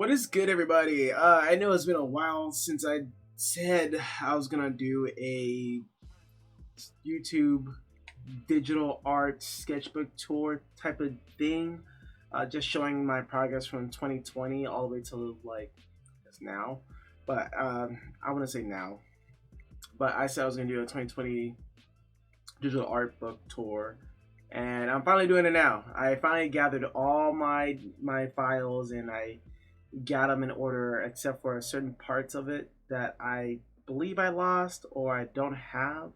What is good, everybody? I know it's been a while since I said I was gonna do a YouTube digital art sketchbook tour type of thing, just showing my progress from 2020 all the way to like just now. But I want to say now. But I said I was gonna do a 2020 digital art book tour, and I'm finally doing it now. I finally gathered all my files and I got them in order except for certain parts of it that I believe I lost or I don't have.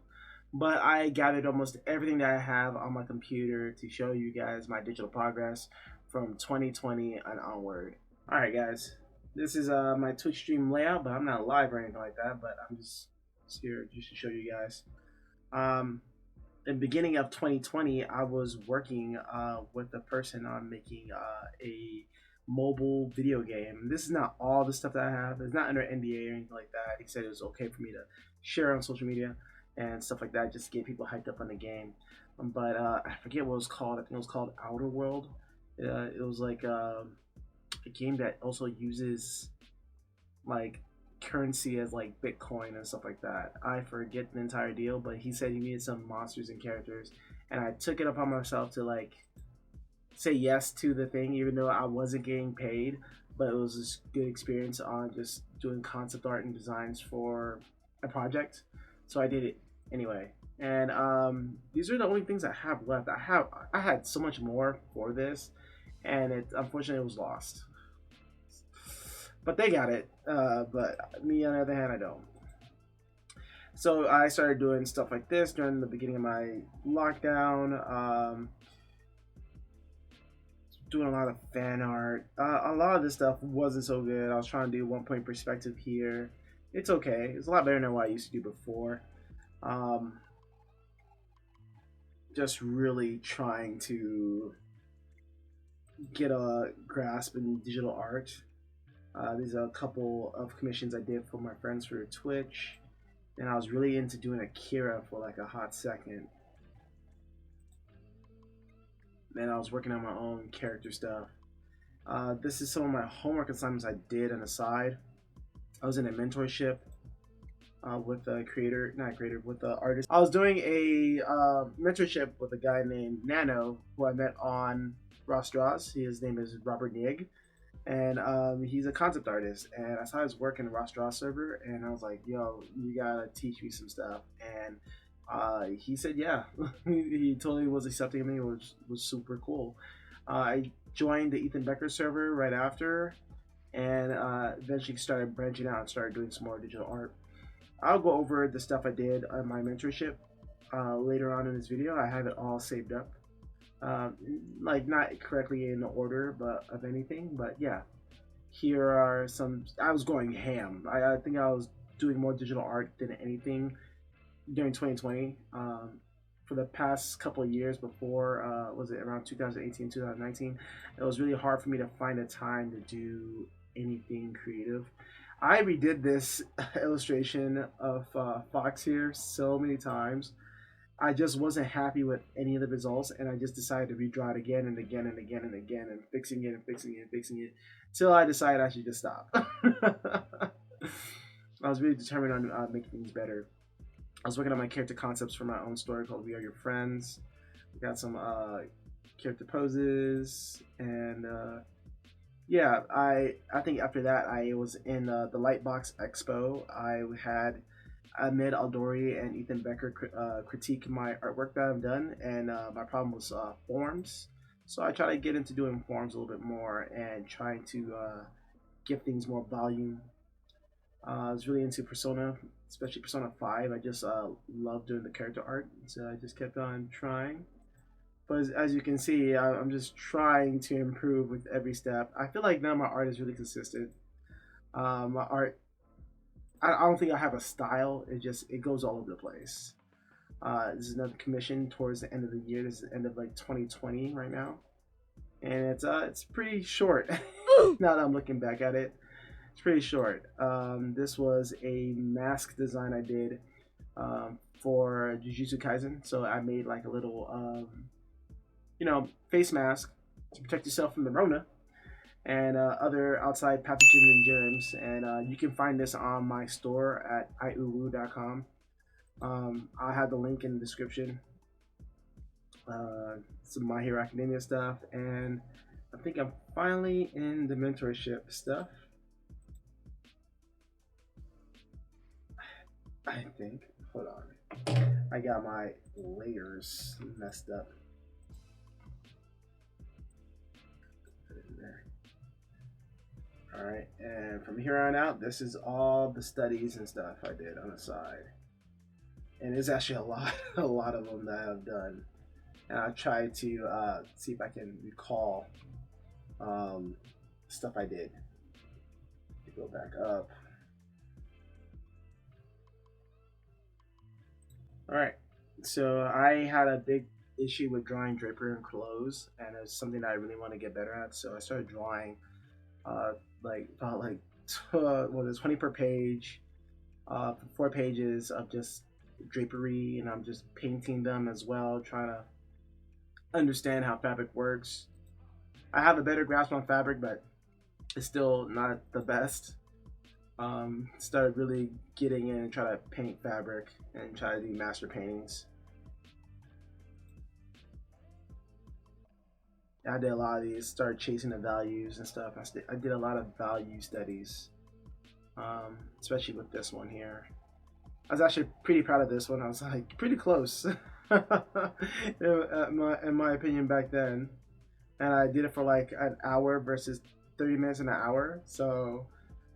But I gathered almost everything that I have on my computer to show you guys my digital progress from 2020 and onward. Alright guys, this is my Twitch stream layout, but I'm not live or anything like that, but I'm just here just to show you guys. In the beginning of 2020, I was working with a person on making a mobile video game. This is not all the stuff that I have. It's not under NDA or anything like that. He said it was okay for me to share on social media and stuff like that, just to get people hyped up on the game. But I forget what it was called. I think it was called Outer World. It was like a game that also uses like currency as like Bitcoin and stuff like that. I forget the entire deal, but he said he needed some monsters and characters, and I took it upon myself to like say yes to the thing, even though I wasn't getting paid. But it was a good experience on just doing concept art and designs for a project, so I did it anyway. And these are the only things I have left. I had so much more for this, and it unfortunately was lost. But they got it. But me, on the other hand, I don't. So I started doing stuff like this during the beginning of my lockdown. Doing a lot of fan art. A lot of this stuff wasn't so good. I was trying to do 1 point perspective here. It's okay. It's a lot better than what I used to do before. Just really trying to get a grasp in digital art. These are a couple of commissions I did for my friends for Twitch, and I was really into doing Akira for like a hot second. Then I was working on my own character stuff. This is some of my homework assignments I did on the side. I was in a mentorship with a creator, not creator, with the artist. I was doing a mentorship with a guy named Nano, who I met on Ross Draws. His name is Robert Nig, and he's a concept artist. And I saw his work in the Ross Draws server, and I was like, "Yo, you gotta teach me some stuff." And he said yeah. He totally was accepting of me, which was super cool. I joined the Ethan Becker server right after, and eventually started branching out and started doing some more digital art. I'll go over the stuff I did on my mentorship later on in this video. I have it all saved up, like not correctly in the order but of anything, but yeah, here are some. I was going ham. I think I was doing more digital art than anything during 2020. For the past couple of years before, was it around 2018, 2019, it was really hard for me to find a time to do anything creative. I redid this illustration of Fox here so many times. I just wasn't happy with any of the results, and I just decided to redraw it again and again and again and again, and fixing it and fixing it and fixing it till I decided I should just stop. I was really determined on making things better. I was working on my character concepts for my own story called We Are Your Friends. We got some character poses, and yeah, I think after that I was in the Lightbox Expo. I had Ahmed Aldori and Ethan Becker critique my artwork that I've done, and my problem was forms. So I try to get into doing forms a little bit more and trying to give things more volume. I was really into Persona, especially Persona 5. I just love doing the character art, so I just kept on trying. But as you can see, I'm just trying to improve with every step. I feel like now my art is really consistent. My art, I don't think I have a style. It goes all over the place. This is another commission towards the end of the year. This is the end of like 2020 right now, and it's pretty short. Now that I'm looking back at it, it's pretty short. This was a mask design I did for Jujutsu Kaisen. So I made like a little face mask to protect yourself from the Rona, and other outside pathogens and germs. And you can find this on my store at iuwu.com. I have the link in the description. Some My Hero Academia stuff, and I think I'm finally in the mentorship stuff. I think. Hold on. I got my layers messed up. Put it in there. Alright, and from here on out, this is all the studies and stuff I did on the side. And there's actually a lot, a lot of them that I've done. And I'll try to see if I can recall stuff I did. Go back up. Alright, so I had a big issue with drawing draper and clothes, and it's something that I really want to get better at. So I started drawing uh, like about like 20 per page, 4 pages of just drapery, and I'm just painting them as well, trying to understand how fabric works. I have a better grasp on fabric, but it's still not the best. Started really getting in and try to paint fabric and try to do master paintings. I did a lot of these, started chasing the values and stuff. I did a lot of value studies, especially with this one here. I was actually pretty proud of this one. I was like pretty close, in my opinion back then. And I did it for like an hour versus 30 minutes in an hour. So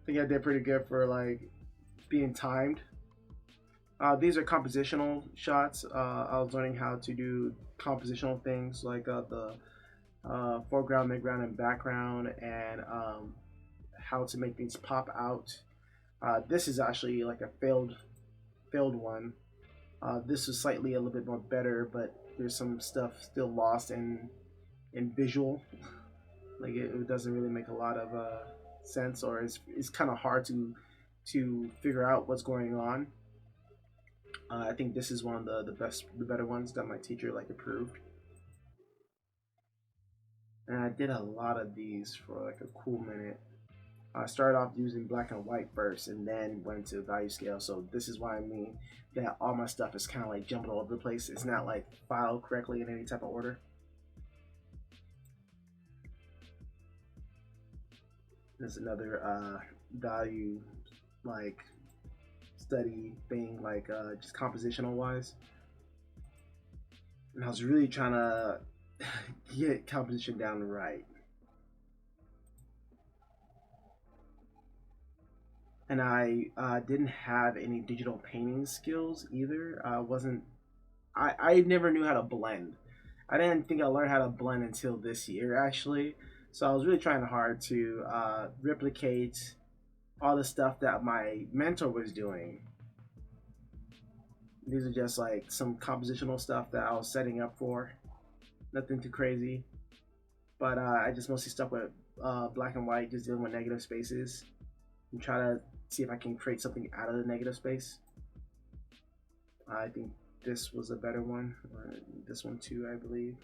I think I did pretty good for like being timed. These are compositional shots. I was learning how to do compositional things like the foreground, midground, and background, and how to make things pop out. This is actually like a failed one. This is slightly a little bit more better, but there's some stuff still lost in visual. Like it doesn't really make a lot of sense, or it's kind of hard to figure out what's going on. I think this is one of the better ones that my teacher like approved. And I did a lot of these for like a cool minute. I started off using black and white first, and then went to value scale. So this is why I mean that all my stuff is kind of like jumping all over the place. It's not like filed correctly in any type of order. There's another value like study thing, like just compositional wise. And I was really trying to get composition down right. And I didn't have any digital painting skills either. I never knew how to blend. I didn't think I learned how to blend until this year actually. So I was really trying hard to replicate all the stuff that my mentor was doing. These are just like some compositional stuff that I was setting up for. Nothing too crazy. But I just mostly stuck with black and white, just dealing with negative spaces, and try to see if I can create something out of the negative space. I think this was a better one. This one too, I believe.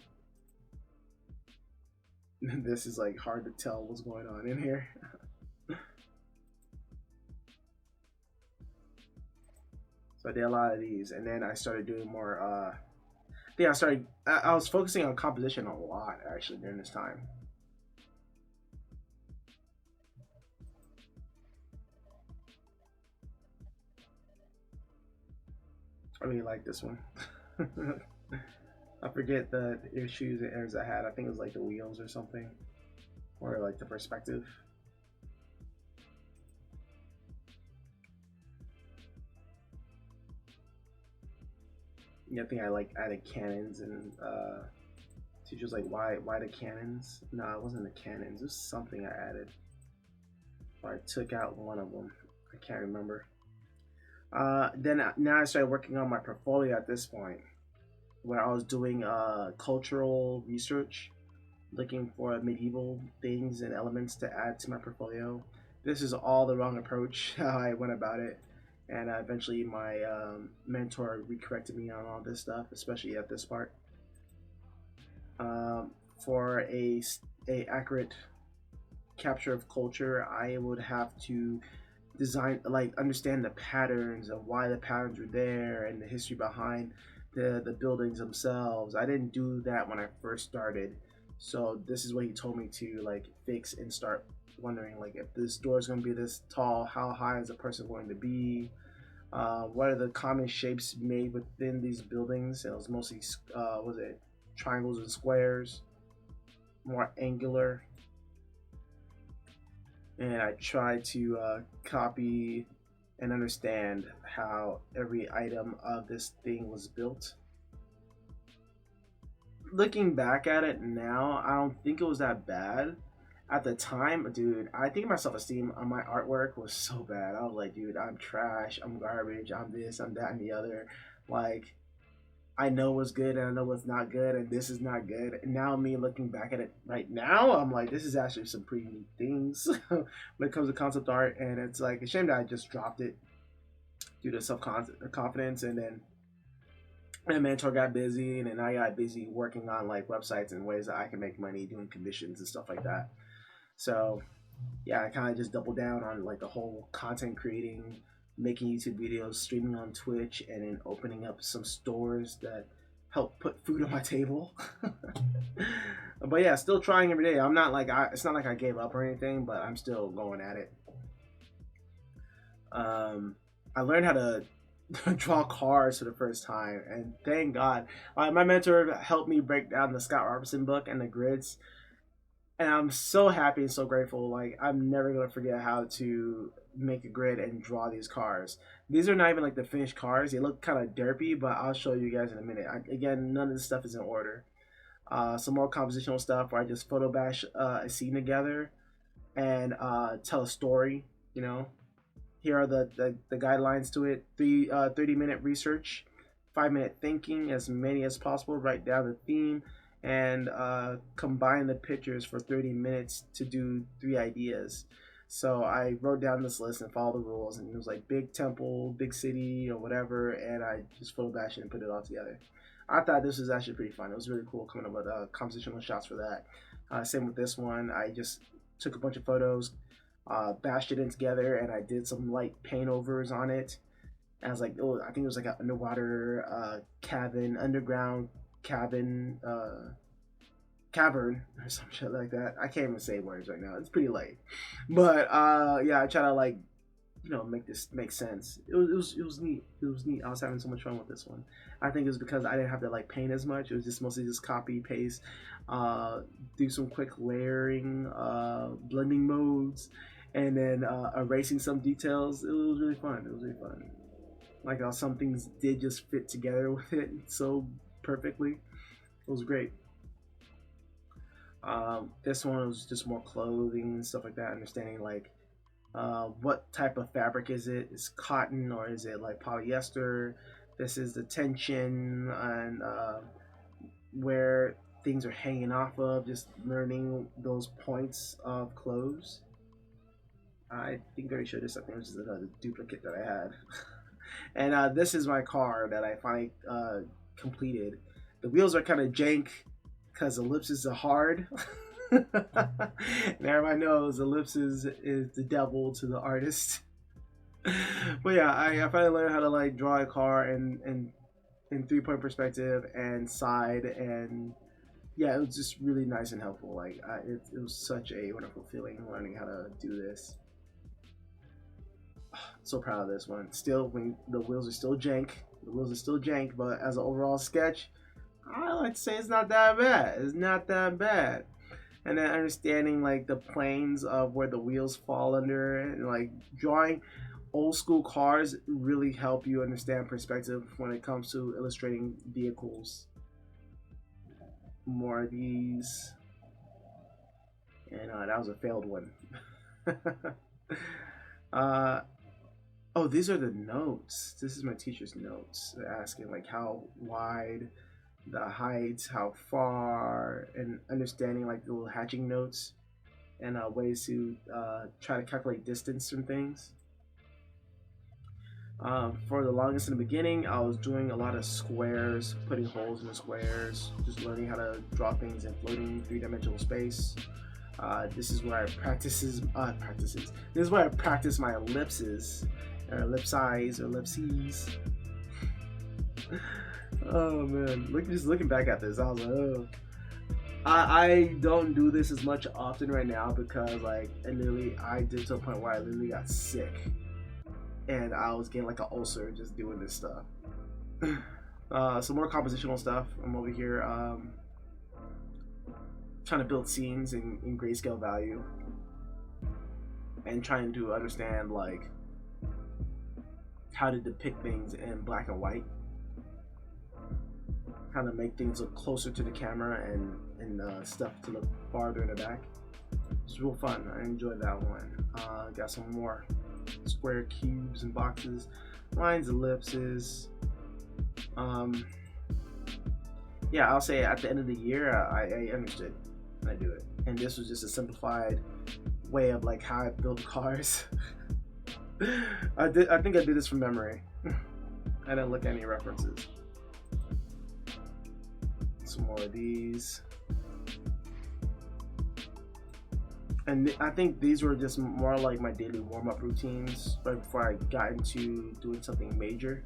This is like hard to tell what's going on in here. So I did a lot of these, and then I started doing more. Yeah, I was focusing on composition a lot actually during this time. I really like this one. I forget the issues and errors I had. I think it was like the wheels or something, or like the perspective. Yeah, I think I like added cannons, and teachers like why the cannons? No, it wasn't the cannons. It was something I added, or I took out one of them. I can't remember. Then now I started working on my portfolio at this point, where I was doing cultural research, looking for medieval things and elements to add to my portfolio. This is all the wrong approach how I went about it, and eventually my mentor recorrected me on all this stuff, especially at this part. For a accurate capture of culture, I would have to design, like, understand the patterns of why the patterns were there and the history behind the buildings themselves. I didn't do that when I first started, so this is what he told me to like fix and start wondering, like, if this door is going to be this tall, how high is a person going to be, what are the common shapes made within these buildings. It was mostly was it triangles and squares, more angular. And I try to copy and understand how every item of this thing was built. Looking back at it now, I don't think it was that bad. At the time, dude, I think my self-esteem on my artwork was so bad. I was like, dude, I'm trash, I'm garbage, I'm this, I'm that, and the other. Like, I know what's good and I know what's not good, and this is not good. And now, me looking back at it right now, I'm like, this is actually some pretty neat things when it comes to concept art. And it's like a shame that I just dropped it due to self confidence, and then my mentor got busy, and then I got busy working on like websites and ways that I can make money doing commissions and stuff like that. So yeah, I kind of just doubled down on like the whole content creating, making YouTube videos, streaming on Twitch, and then opening up some stores that help put food on my table. But yeah, still trying every day. I'm not like it's not like I gave up or anything, but I'm still going at it. I learned how to draw cars for the first time, and thank God, my mentor helped me break down the Scott Robertson book and the grids, and I'm so happy and so grateful. Like, I'm never gonna forget how to make a grid and draw these cars. These are not even like the finished cars. They look kind of derpy, but I'll show you guys in a minute. Again, none of this stuff is in order. Some more compositional stuff where I just photo bash a scene together and tell a story. You know, here are the guidelines to it. 30-minute research, 5-minute thinking, as many as possible. Write down the theme and combine the pictures for 30 minutes to do 3 ideas. So I wrote down this list and followed the rules, and it was like big temple, big city, or whatever, and I just photo bashed it and put it all together. I thought this was actually pretty fun. It was really cool coming up with compositional shots for that. Same with this one. I just took a bunch of photos, bashed it in together, and I did some light paint overs on it. And I was like, oh, I think it was like an underwater cabin, underground cabin, cavern or some shit like that. I can't even say words right now. It's pretty late, but yeah, I try to like, you know, make this make sense. It was neat. It was neat. I was having so much fun with this one. I think it was because I didn't have to like paint as much. It was just mostly just copy paste, do some quick layering, blending modes, and then erasing some details. It was really fun. It was really fun. Like how some things did just fit together with it so perfectly. It was great. This one was just more clothing and stuff like that, understanding like what type of fabric is it? Is cotton or is it like polyester? This is the tension and where things are hanging off of, just learning those points of clothes. I think I already showed this. I think it was just another duplicate that I had. And this is my car that I finally completed. The wheels are kind of jank because ellipses are hard. And everybody knows ellipses is the devil to the artist. But yeah, I finally learned how to like draw a car and in 3-point perspective and side, and yeah, it was just really nice and helpful. Like it was such a wonderful feeling learning how to do this. So proud of this one. Still, when the wheels are still jank, but as an overall sketch, I like to say it's not that bad. It's not that bad. And then understanding like the planes of where the wheels fall under, and like drawing old school cars really help you understand perspective when it comes to illustrating vehicles. More of these, and that was a failed one. Oh, these are the notes. This is my teacher's notes. They're asking like how wide, the height, how far, and understanding like the little hatching notes and ways to try to calculate distance from things. For the longest in the beginning, I was doing a lot of squares, putting holes in the squares, just learning how to draw things in floating 3-dimensional space. This is where I practices. This is where I practice my ellipses, or ellipses, or ellipses. Oh man, just looking back at this, I was like, oh. I don't do this as much often right now because like I did to a point where I literally got sick, and I was getting like an ulcer just doing this stuff. Some more compositional stuff. I'm over here trying to build scenes in grayscale value and trying to understand like how to depict things in black and white, how to make things look closer to the camera and stuff to look farther in the back. It's real fun. I enjoyed that one. Got some more square cubes and boxes, lines, ellipses. Yeah, I'll say at the end of the year, I understood how to do it, and this was just a simplified way of like how I build cars. I think I did this from memory. I didn't look at any references. Some more of these, and I think these were just more like my daily warm-up routines right before I got into doing something major.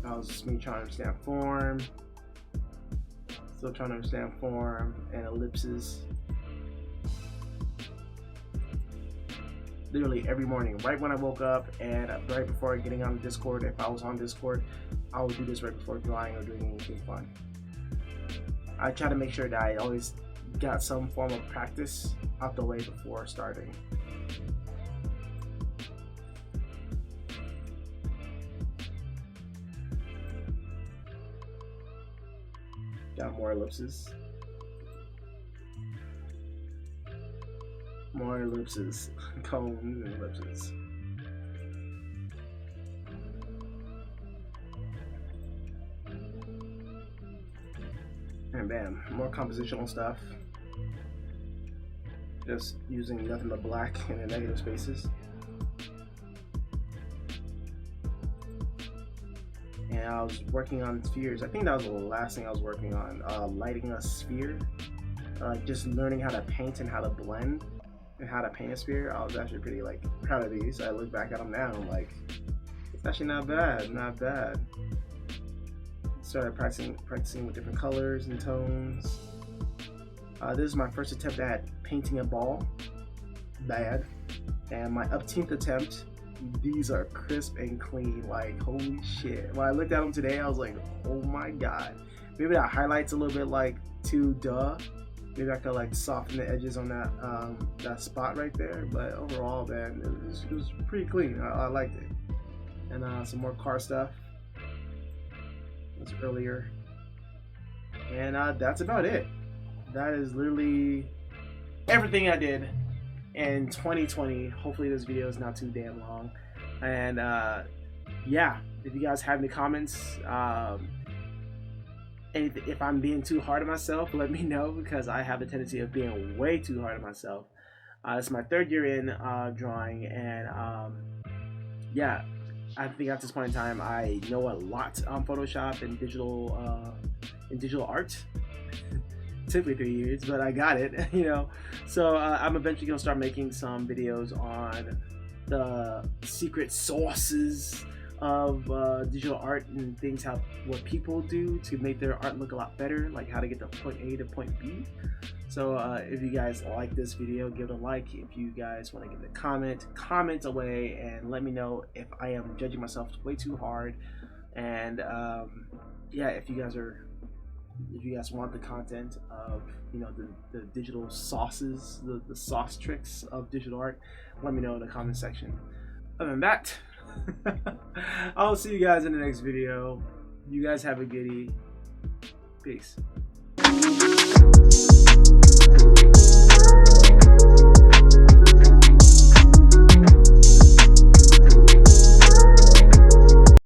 That was just me trying to understand form, still trying to understand form and ellipses. Literally every morning, right when I woke up and right before getting on Discord, if I was on Discord, I would do this right before drawing or doing anything fun. I try to make sure that I always got some form of practice out the way before starting. Got more ellipses. More ellipses. Cones and ellipses. And bam, more compositional stuff. Just using nothing but black and the negative spaces. And I was working on spheres. I think that was the last thing I was working on, lighting a sphere. Just learning how to paint and how to blend and how to paint a sphere. I was actually pretty like proud of these. I look back at them now and I'm like, it's actually not bad, not bad. Started practicing with different colors and tones. This is my first attempt at painting a ball. Bad. And my 18th attempt. These are crisp and clean, like holy shit. When I looked at them today, I was like, oh my god. Maybe that highlights a little bit like too duh. Maybe I could like soften the edges on that spot right there. But overall, man, it was pretty clean. I liked it. And some more car stuff. It was earlier. And that's about it. That is literally everything I did in 2020. Hopefully this video is not too damn long. And yeah, if you guys have any comments, if I'm being too hard on myself, let me know, because I have the tendency of being way too hard on myself. It's my third year in drawing, and yeah, I think at this point in time I know a lot on Photoshop and digital art. Typically 3 years, but I got it, you know. So I'm eventually gonna start making some videos on the secret sources of digital art and things, what people do to make their art look a lot better, like how to get to point A to point B. So if you guys like this video, give it a like. If you guys want to give it a comment away and let me know if I am judging myself way too hard. And yeah, if you guys want the content of, you know, the digital sauces, the sauce tricks of digital art, let me know in the comment section. Other than that, I'll see you guys in the next video. You guys have a goodie. Peace.